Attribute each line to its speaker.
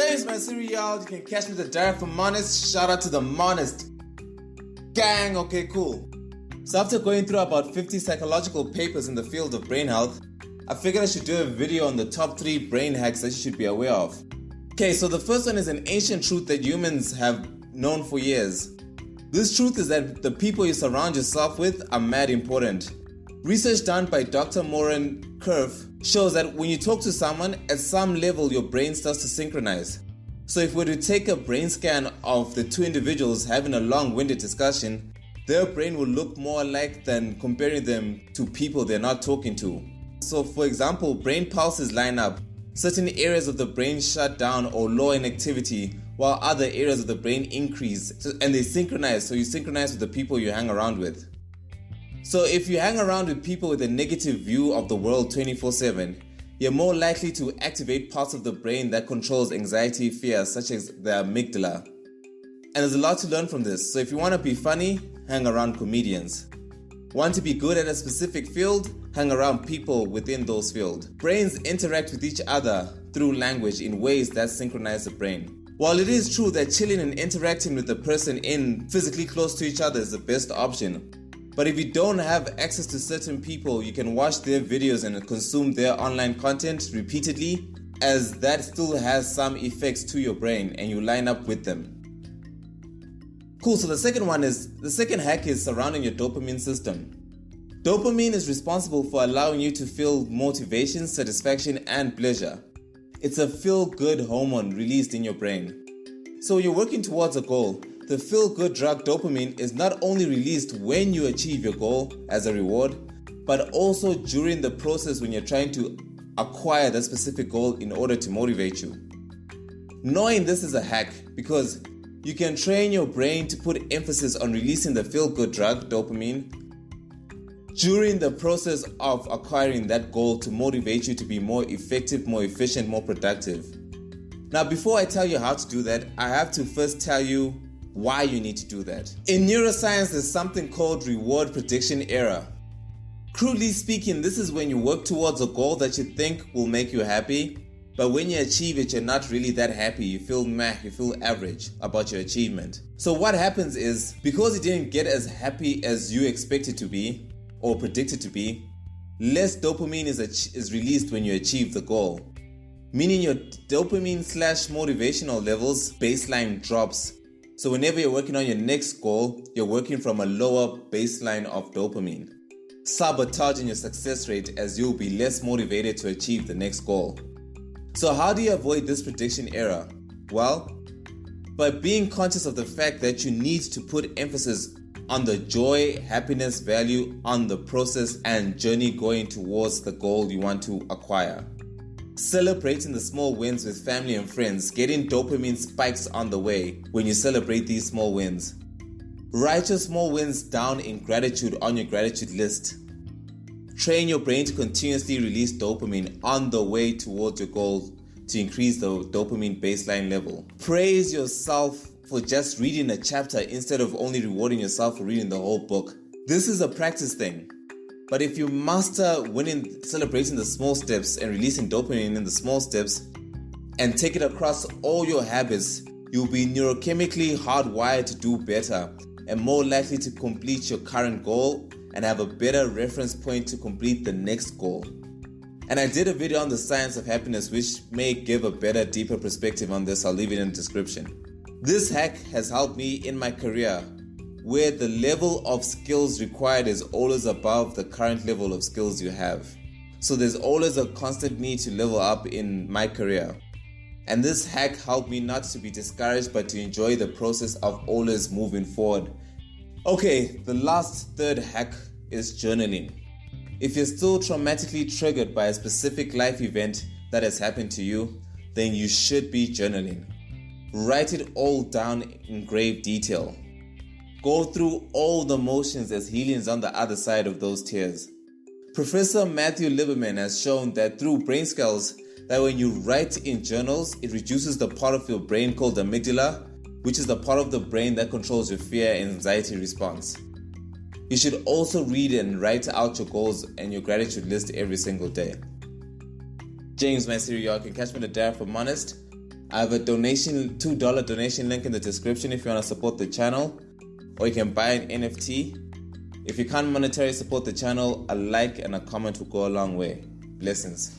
Speaker 1: James, my cereal. You can catch me the Direct from Monist. Shout out to the Monist gang. Okay, cool. So after going through about 50 psychological papers in the field of brain health, I figured I should do a video on the top 3 brain hacks that you should be aware of. Okay, so the first one is an ancient truth that humans have known for years. This truth is that the people you surround yourself with are mad important. Research done by Dr. Moran Kerf shows that when you talk to someone, at some level your brain starts to synchronize. So if we were to take a brain scan of the 2 individuals having a long-winded discussion, their brain will look more alike than comparing them to people they're not talking to. So for example, brain pulses line up. Certain areas of the brain shut down or lower in activity, while other areas of the brain increase, and they synchronize. So you synchronize with the people you hang around with. So if you hang around with people with a negative view of the world 24/7, you're more likely to activate parts of the brain that controls anxiety, fear, such as the amygdala. And there's a lot to learn from this. So if you want to be funny, hang around comedians. Want to be good at a specific field? Hang around people within those fields. Brains interact with each other through language in ways that synchronize the brain. While it is true that chilling and interacting with the person in physically close to each other is the best option, but if you don't have access to certain people, you can watch their videos and consume their online content repeatedly, as that still has some effects to your brain and you line up with them. Cool, so the second hack is surrounding your dopamine system. Dopamine is responsible for allowing you to feel motivation, satisfaction, and pleasure. It's a feel-good hormone released in your brain. So you're working towards a goal. The feel-good drug dopamine is not only released when you achieve your goal as a reward, but also during the process when you're trying to acquire that specific goal in order to motivate you. Knowing this is a hack because you can train your brain to put emphasis on releasing the feel-good drug dopamine during the process of acquiring that goal to motivate you to be more effective, more efficient, more productive. Now, before I tell you how to do that, I have to first tell you why you need to do that. In neuroscience, there's something called reward prediction error. Crudely speaking, this is when you work towards a goal that you think will make you happy, but when you achieve it, you're not really that happy. You feel meh, you feel average about your achievement. So what happens is, because you didn't get as happy as you expected to be, or predicted to be, less dopamine is released when you achieve the goal. Meaning your dopamine/motivational levels baseline drops. So whenever you're working on your next goal, you're working from a lower baseline of dopamine, sabotaging your success rate as you'll be less motivated to achieve the next goal. So how do you avoid this prediction error? Well, by being conscious of the fact that you need to put emphasis on the joy, happiness, value, on the process and journey going towards the goal you want to acquire. Celebrating the small wins with family and friends, getting dopamine spikes on the way when you celebrate these small wins. Write your small wins down in gratitude on your gratitude list. Train your brain to continuously release dopamine on the way towards your goal to increase the dopamine baseline level. Praise yourself for just reading a chapter instead of only rewarding yourself for reading the whole book. This is a practice thing. But if you master celebrating the small steps and releasing dopamine in the small steps and take it across all your habits, you'll be neurochemically hardwired to do better and more likely to complete your current goal and have a better reference point to complete the next goal. And I did a video on the science of happiness which may give a better, deeper perspective on this. I'll leave it in the description. This hack has helped me in my career, where the level of skills required is always above the current level of skills you have. So there's always a constant need to level up in my career. And this hack helped me not to be discouraged, but to enjoy the process of always moving forward. Okay, the third hack is journaling. If you're still traumatically triggered by a specific life event that has happened to you, then you should be journaling. Write it all down in grave detail. Go through all the motions as healing's on the other side of those tears. Professor Matthew Lieberman has shown that through brain scales that when you write in journals, it reduces the part of your brain called the amygdala, which is the part of the brain that controls your fear and anxiety response. You should also read and write out your goals and your gratitude list every single day. James, my cereal. You can catch me on the Direct from Monist. I have a $2 donation link in the description if you want to support the channel, or you can buy an NFT. If you can't monetarily support the channel, a like and a comment will go a long way. Blessings.